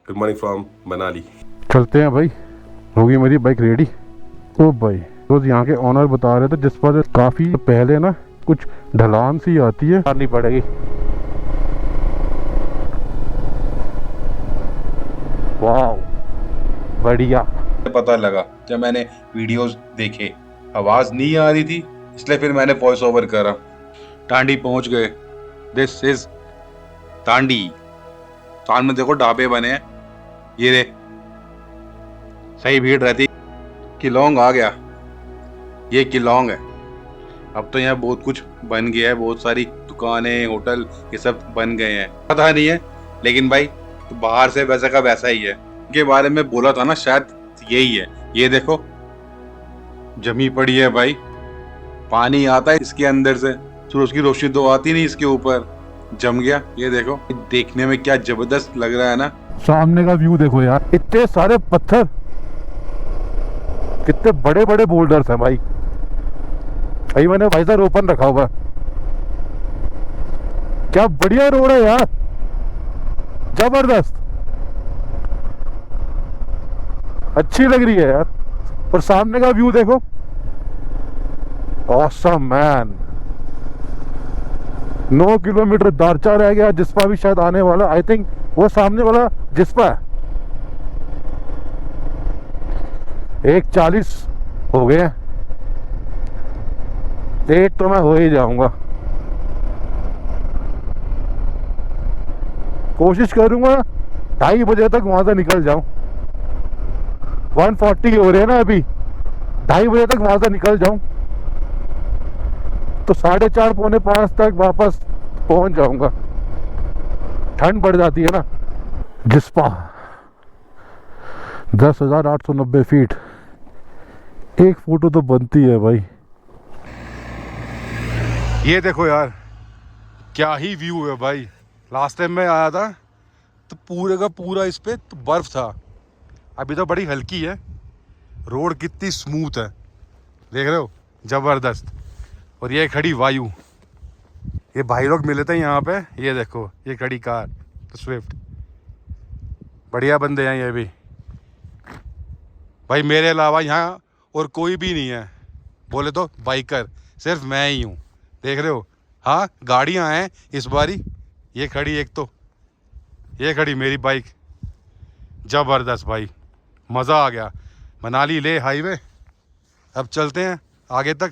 Good morning from Manali. चलते हैं भाई, होगी मेरी बाइक रेडी। ओ भाई, तो यहाँ के ऑनर बता रहे थे जिस पर काफ़ी पहले ना कुछ ढलान सी आती है, करनी पड़ेगी। वाह बढ़िया। पता लगा जब मैंने वीडियोस देखे आवाज नहीं आ रही थी, इसलिए फिर मैंने वॉइस ओवर करा। टांडी पहुंच गए। दिस इज टांडी। सामने देखो ढाबे बने हैं, ये रे सही भीड़ रहती। किलोंग आ गया, ये किलोंग है। अब तो यहाँ बहुत कुछ बन गया है, बहुत सारी दुकानें होटल ये सब बन गए हैं। पता नहीं है लेकिन भाई तो बाहर से वैसा का वैसा ही है। के बारे में बोला था ना, शायद यही है। ये देखो जमी पड़ी है भाई, पानी आता है इसके अंदर से, सूरज की रोशनी तो आती नहीं, इसके ऊपर जम गया। ये देखो, देखने में क्या जबरदस्त लग रहा है ना। सामने का व्यू देखो यार, इतने सारे पत्थर, कितने बड़े बड़े बोल्डर्स हैं भाई। भाई मैंने वाइजर ओपन रखा हुआ है। क्या बढ़िया रोड है यार, जबरदस्त, अच्छी लग रही है यार। और सामने का व्यू देखो, ऑसम मैन। 9 किलोमीटर दारचा रह गया, जिस्पा भी शायद आने वाला। आई थिंक वो सामने वाला जिस्पा है। 1:40 हो गए हैं, एक तो मैं हो ही जाऊंगा। कोशिश करूंगा 2:30 बजे तक वहां से निकल जाऊं। 1:40 हो रहे हैं ना अभी, 2:30 बजे तक वहां से निकल जाऊं तो 4:30 पौने 5 तक वापस पहुंच जाऊंगा। ठंड बढ़ जाती है ना। जिस्पा 10,890 फीट। एक फोटो तो बनती है भाई। ये देखो यार, क्या ही व्यू है भाई। लास्ट टाइम मैं आया था तो पूरे का पूरा इस पे तो बर्फ था, अभी तो बड़ी हल्की है। रोड कितनी स्मूथ है, देख रहे हो, जबरदस्त। और ये खड़ी वायु, ये भाई लोग मिले थे यहाँ पे। ये देखो, ये खड़ी कार तो स्विफ्ट, बढ़िया बंदे हैं ये भी भाई। मेरे अलावा यहाँ और कोई भी नहीं है, बोले तो बाइकर सिर्फ मैं ही हूँ, देख रहे हो। हाँ, गाड़ियाँ हैं इस बारी। ये खड़ी एक तो, ये खड़ी मेरी बाइक, जबरदस्त भाई, मज़ा आ गया। मनाली ले हाईवे। अब चलते हैं आगे तक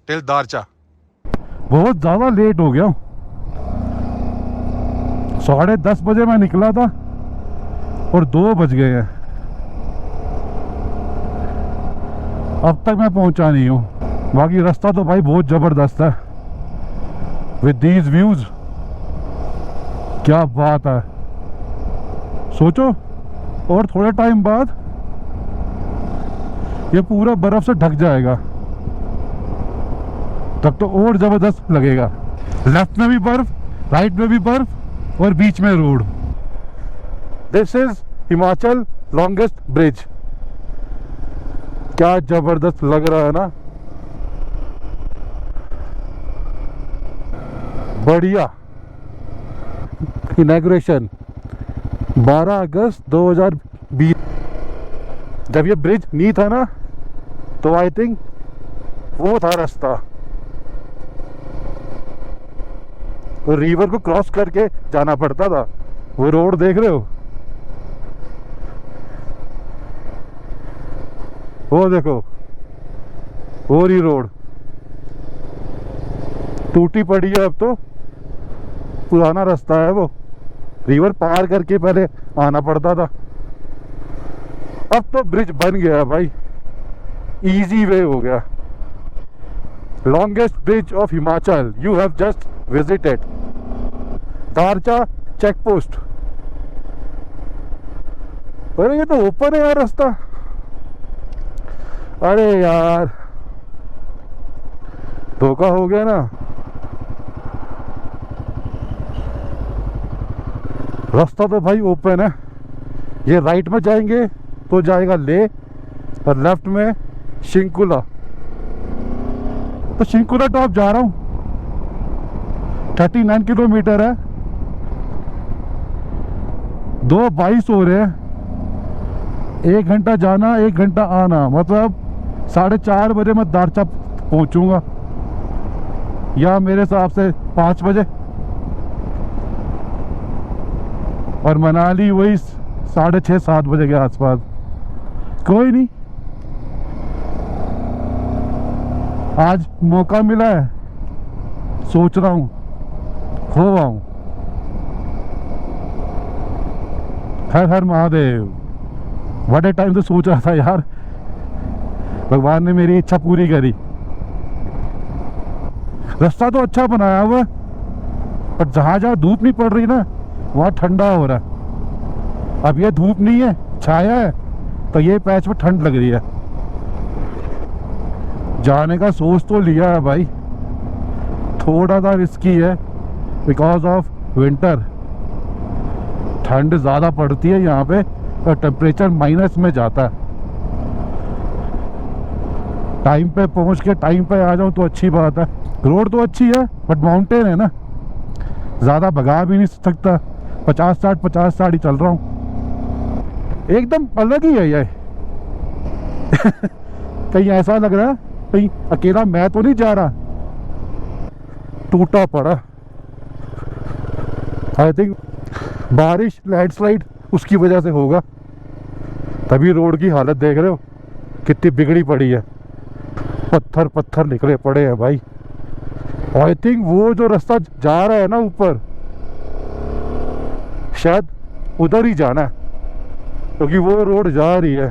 टिल दारचा। बहुत ज़्यादा लेट हो गया, 10:30 बजे मैं निकला था और 2 बज गए हैं। अब तक मैं पहुंचा नहीं हूँ। बाकी रास्ता तो भाई बहुत ज़बरदस्त है विद दीज व्यूज। क्या बात है। सोचो और थोड़े टाइम बाद ये पूरा बर्फ से ढक जाएगा, तब तो और ज़बरदस्त लगेगा। लेफ्ट में भी बर्फ, राइट में भी बर्फ और बीच में road. This is Himachal longest bridge. क्या जबरदस्त लग रहा है ना, बढ़िया। इनॉग्रेशन 12 अगस्त 2020। जब ये ब्रिज नहीं था ना, तो आई थिंक वो था रास्ता, तो रिवर को क्रॉस करके जाना पड़ता था। वो रोड देख रहे हो, वो देखो, और ही रोड टूटी पड़ी है अब तो। पुराना रास्ता है वो, रिवर पार करके पहले आना पड़ता था। अब तो ब्रिज बन गया भाई, इजी वे हो गया। Longest bridge of Himachal you have just visited. Darcha check post. अरे ये तो ओपन है यार रास्ता। अरे यार धोखा हो गया ना। रास्ता तो भाई ओपन है। ये राइट में जाएंगे तो जाएगा ले, और लेफ्ट में शिंकुला। तो शिंकुला टॉप जा रहा हूँ, 39 किलोमीटर है। 2:22 हो रहे हैं, 1 घंटा जाना 1 घंटा आना, मतलब 4:30 बजे मैं दारचा पहुंचूंगा, या मेरे हिसाब से 5 बजे, और मनाली वही 6:30-7 बजे के आसपास। कोई नहीं, आज मौका मिला है, सोच रहा हूँ हो आऊं। हर हर महादेव। बड़े टाइम से सोच रहा था यार, भगवान ने मेरी इच्छा पूरी करी। रास्ता तो अच्छा बनाया हुआ है, पर जहाँ जहाँ धूप नहीं पड़ रही ना, वहाँ ठंडा हो रहा है। अब ये धूप नहीं है, छाया है, तो ये पैच में ठंड लग रही है। जाने का सोच तो लिया है भाई, थोड़ा सा रिस्की है बिकॉज ऑफ विंटर। ठंड ज़्यादा पड़ती है यहाँ पे और टेम्परेचर माइनस में जाता है। टाइम पे पहुँच के टाइम पे आ जाऊँ तो अच्छी बात है। रोड तो अच्छी है बट माउंटेन है ना, ज़्यादा भगा भी नहीं सकता। 50-60 ही चल रहा हूँ, एकदम अलग ही है ये। कहीं ऐसा लग रहा है कहीं अकेला मैं तो नहीं जा रहा, टूटा पड़ा। आई थिंक बारिश लैंडस्लाइड उसकी वजह से होगा, तभी रोड की हालत देख रहे हो कितनी बिगड़ी पड़ी है। पत्थर पत्थर निकले पड़े हैं भाई। आई थिंक वो जो रास्ता जा रहा है ना ऊपर, शायद उधर ही जाना है, क्योंकि वो रोड जा रही है।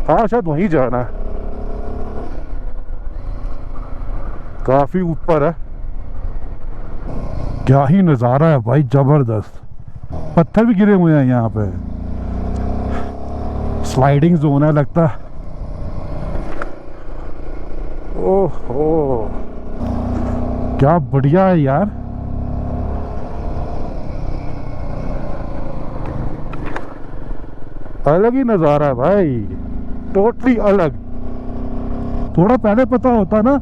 हाँ शायद वहीं जाना है, काफी ऊपर है। क्या ही नज़ारा है भाई, जबरदस्त। पत्थर भी गिरे हुए हैं यहाँ पे, स्लाइडिंग जोन है लगता। ओहो क्या बढ़िया है यार। अलग ही नज़ारा है भाई, टोटली अलग। थोड़ा पहले पता होता ना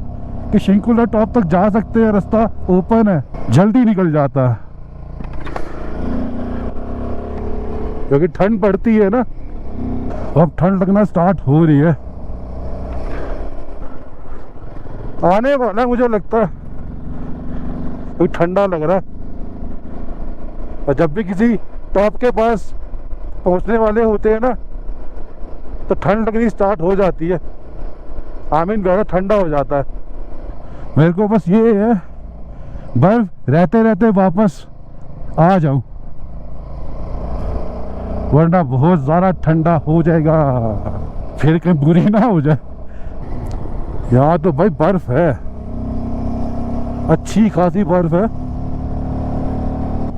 कि शिंकुला टॉप तक जा सकते हैं, रास्ता ओपन है, जल्दी निकल जाता है। क्योंकि ठंड पड़ती है ना, अब ठंड लगना स्टार्ट हो रही है, आने वाला मुझे लगता है। कोई ठंडा लग रहा है, और जब भी किसी टॉप के पास पहुंचने वाले होते हैं ना, तो ठंड लगनी स्टार्ट हो जाती है। आमीन ज़्यादा ठंडा हो जाता है। मेरे को बस ये है, बर्फ रहते रहते वापस आ जाऊं, वरना बहुत ज़्यादा ठंडा हो जाएगा, फिर कहीं बुरी ना हो जाए। यहाँ तो भाई बर्फ है, अच्छी खासी बर्फ है,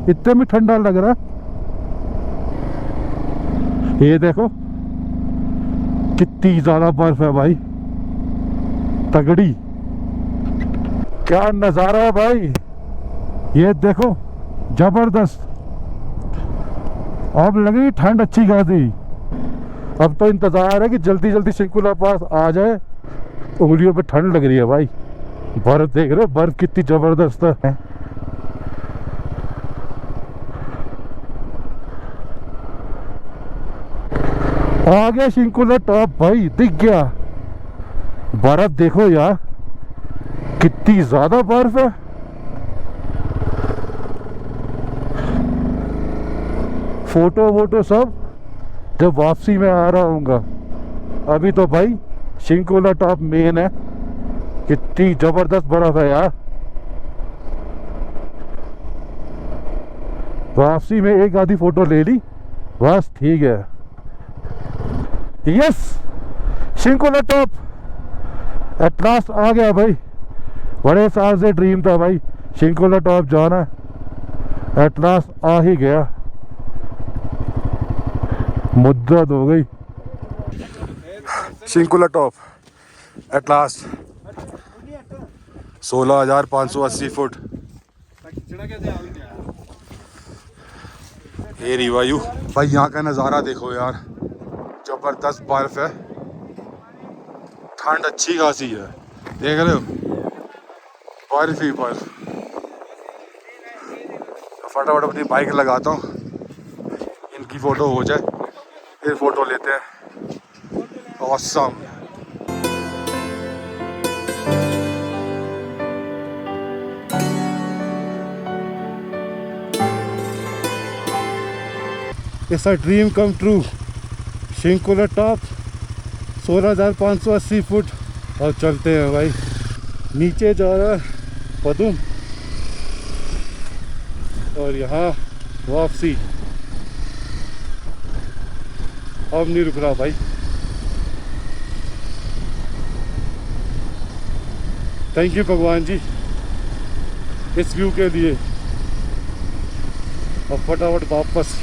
इतने में ठंडा लग रहा है। ये देखो कितनी ज्यादा बर्फ है भाई, तगड़ी। क्या नजारा है भाई, ये देखो जबरदस्त। अब लगी ठंड अच्छी खासी। अब तो इंतजार है कि जल्दी जल्दी शिंकुला पास आ जाए। उंगलियों पे ठंड लग रही है भाई, बर्फ देख रहे हो, बर्फ कितनी जबरदस्त है। आ गया शिंकुला टॉप भाई, दिख गया। बर्फ देखो यार, कितनी ज्यादा बर्फ है। फोटो वोटो सब जब वापसी में आ रहा हूँगा। अभी तो भाई शिंकुला टॉप मेन है। कितनी जबरदस्त बर्फ है यार। वापसी में एक आधी फोटो ले ली, बस ठीक है। Yes, Shinkula top at last आ गया भाई। बड़े साल से ड्रीम था भाई शिंकुला टॉप जाना, एट लास्ट आ ही गया। मुद्दत हो गई। Shinkula top at last 16,580 foot. ये रिवायू भाई, यहाँ का नज़ारा देखो यार, जबरदस्त बर्फ है, ठंड अच्छी खासी है, देख रहे हो, बर्फ ही बर्फ। फटाफट अपनी बाइक लगाता हूँ, की फ़ोटो हो जाए फिर फ़ोटो लेते हैं। Awesome. It's a dream come true. Shinkula top 16,580 foot. और चलते हैं भाई। नीचे जा रहा है पदुम और यहाँ वापसी। अब नहीं रुक रहा भाई। थैंक यू भगवान जी इस व्यू के लिए। अब फटाफट वापस।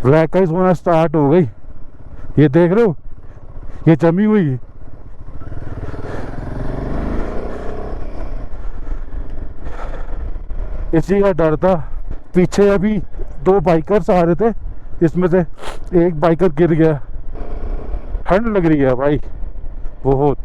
ब्लैक आइस होना स्टार्ट हो गई। ये देख रहे हो, ये जमी हुई। इसी का डर था। पीछे अभी 2 बाइकर्स आ रहे थे, इसमें से एक बाइकर गिर गया। ठंड लग रही है भाई बहुत।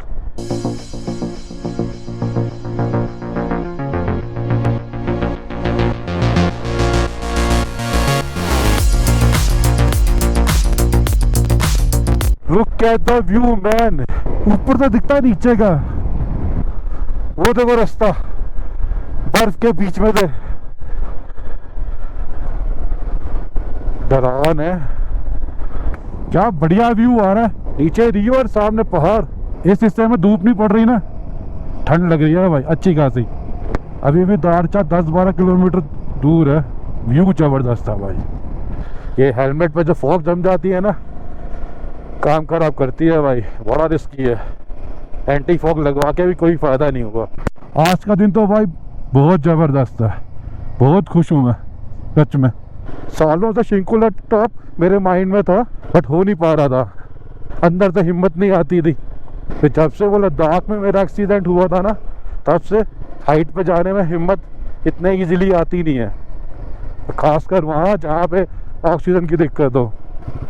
Look at the view man. ऊपर तो दिखता नीचे का। वो देखो रास्ता बर्फ के बीच में से। डरावन है। क्या बढ़िया व्यू आ रहा है। नीचे रिवर, सामने पहाड़। इस हिस्से में धूप नहीं पड़ रही ना, ठंड लग रही है भाई अच्छी खासी। अभी भी दारचा 10-12 किलोमीटर दूर है। व्यू जबरदस्त है भाई। ये हेलमेट पे जो फॉग जम जाती है ना, काम खराब करती है भाई। बड़ा रिस्की है। एंटी फॉग लगवा के भी कोई फ़ायदा नहीं होगा। आज का दिन तो भाई बहुत ज़बरदस्त है। बहुत खुश हूँ मैं सच में। सालों से शिंकुला टॉप मेरे माइंड में था बट हो नहीं पा रहा था। अंदर से हिम्मत नहीं आती थी। फिर जब से वो लद्दाख में मेरा एक्सीडेंट हुआ था ना, तब से हाइट पे जाने में हिम्मत इतने इजीली आती नहीं है, खासकर वहाँ जहाँ पे ऑक्सीजन की दिक्कत हो।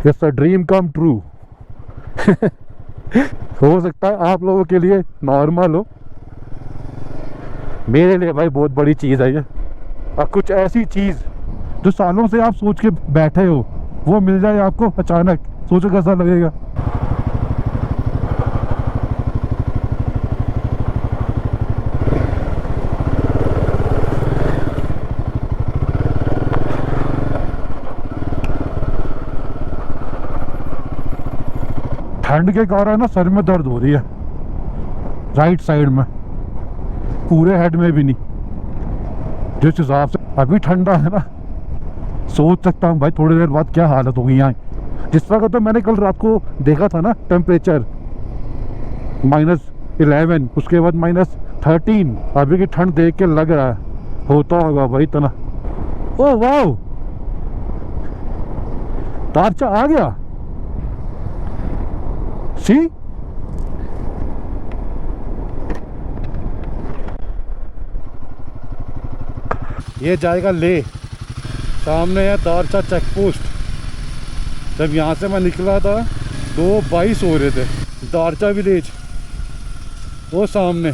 It's a dream come true. हो सकता है आप लोगों के लिए नॉर्मल हो, मेरे लिए भाई बहुत बड़ी चीज़ है ये। और कुछ ऐसी चीज़ जो सालों से आप सोच के बैठे हो, वो मिल जाए आपको अचानक, सोचो कैसा लगेगा। ठंड के कारण ना सर में दर्द हो रही है, राइट साइड में, पूरे हेड में भी नहीं। जिस हिसाब से अभी ठंडा है ना, सोच सकता हूँ भाई थोड़ी देर बाद क्या हालत होगी यहाँ। जिस वक्त तो मैंने कल रात को देखा था ना टेम्परेचर -11, उसके बाद -13। अभी की ठंड देख के लग रहा है होता होगा भाई इतना। ओ वाह, दारचा आ गया। सी ये जाएगा ले। सामने है दारचा चेक पोस्ट। जब यहाँ से मैं निकला था 2:22 हो रहे थे। दारचा विलेज वो सामने।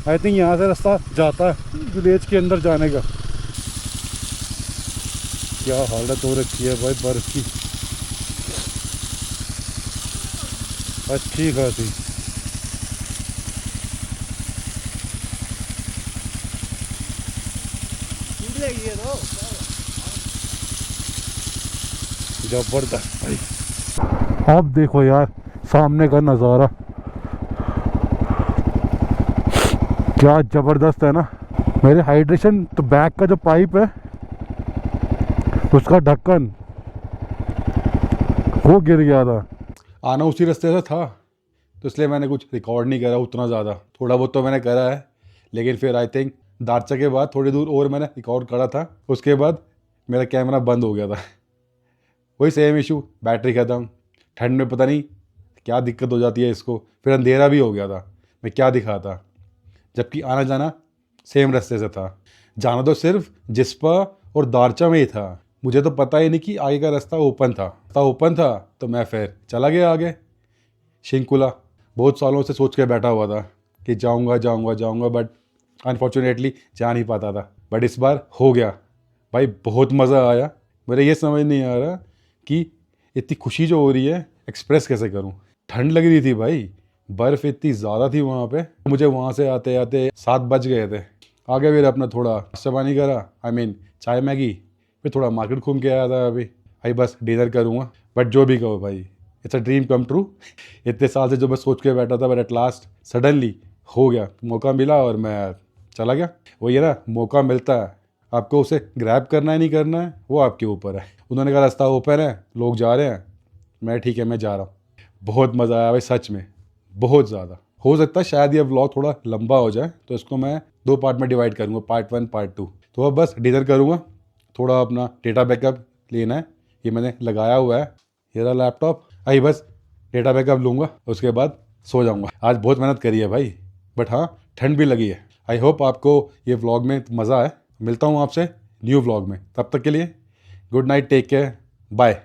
आई थिंक यहाँ से रास्ता जाता है विलेज के अंदर जाने का। क्या हालत हो रखी है भाई बर्फ की, अच्छी खासी। जबरदस्त भाई। अब देखो यार सामने का नज़ारा क्या जबरदस्त है ना। मेरे हाइड्रेशन तो बैक का जो पाइप है उसका ढक्कन वो गिर गया था। आना उसी रास्ते से था तो इसलिए मैंने कुछ रिकॉर्ड नहीं करा उतना ज़्यादा। थोड़ा बहुत तो मैंने करा है, लेकिन फिर आई थिंक दारचा के बाद थोड़ी दूर और मैंने रिकॉर्ड करा था। उसके बाद मेरा कैमरा बंद हो गया था। वही सेम इशू, बैटरी ख़त्म। ठंड में पता नहीं क्या दिक्कत हो जाती है इसको। फिर अंधेरा भी हो गया था, मैं क्या दिखाता, जबकि आना जाना सेम रास्ते से था। जाना तो सिर्फ जिस्पा और दारचा में ही था। मुझे तो पता ही नहीं कि आगे का रास्ता ओपन था तो मैं फिर चला गया आगे। शिंकुला बहुत सालों से सोच के बैठा हुआ था कि जाऊंगा, बट अनफॉर्चुनेटली जा नहीं पाता था। बट इस बार हो गया भाई, बहुत मज़ा आया। मेरे ये समझ नहीं आ रहा कि इतनी खुशी जो हो रही है एक्सप्रेस कैसे करूं। ठंड लग रही थी भाई, बर्फ़ इतनी ज़्यादा थी वहाँ पे। मुझे वहाँ से आते आते 7 बज गए थे। आगे फिर अपना थोड़ा नाश्ता पानी करा, चाय मैगी, फिर थोड़ा मार्केट घूम के आया था अभी। भाई बस डिनर करूँगा। बट जो भी कहो भाई, it's a dream come true. इतने साल से जो मैं सोच के बैठा था, बट एट लास्ट सडनली हो गया, मौका मिला और मैं चला गया। वही है ना, मौका मिलता है, आपको उसे ग्रैब करना है नहीं करना है वो आपके ऊपर है। उन्होंने कहा रास्ता ओपन है, लोग जा रहे हैं, मैं ठीक है मैं जा रहा हूँ। बहुत मज़ा आया भाई सच में, बहुत ज़्यादा। हो सकता है शायद ये व्लॉग थोड़ा लंबा हो जाए, तो इसको मैं 2 पार्ट में डिवाइड करूँगा, पार्ट 1 पार्ट 2। तो अब बस डिनर करूँगा, थोड़ा अपना डेटा बैकअप लेना है, ये मैंने लगाया हुआ है, ये रहा लैपटॉप। आई बस डेटा बैकअप लूँगा, उसके बाद सो जाऊँगा। आज बहुत मेहनत करी है भाई, बट हाँ ठंड भी लगी है। आई होप आपको ये व्लॉग में मज़ा आए। मिलता हूँ आपसे न्यू व्लॉग में, तब तक के लिए good night, take care, bye.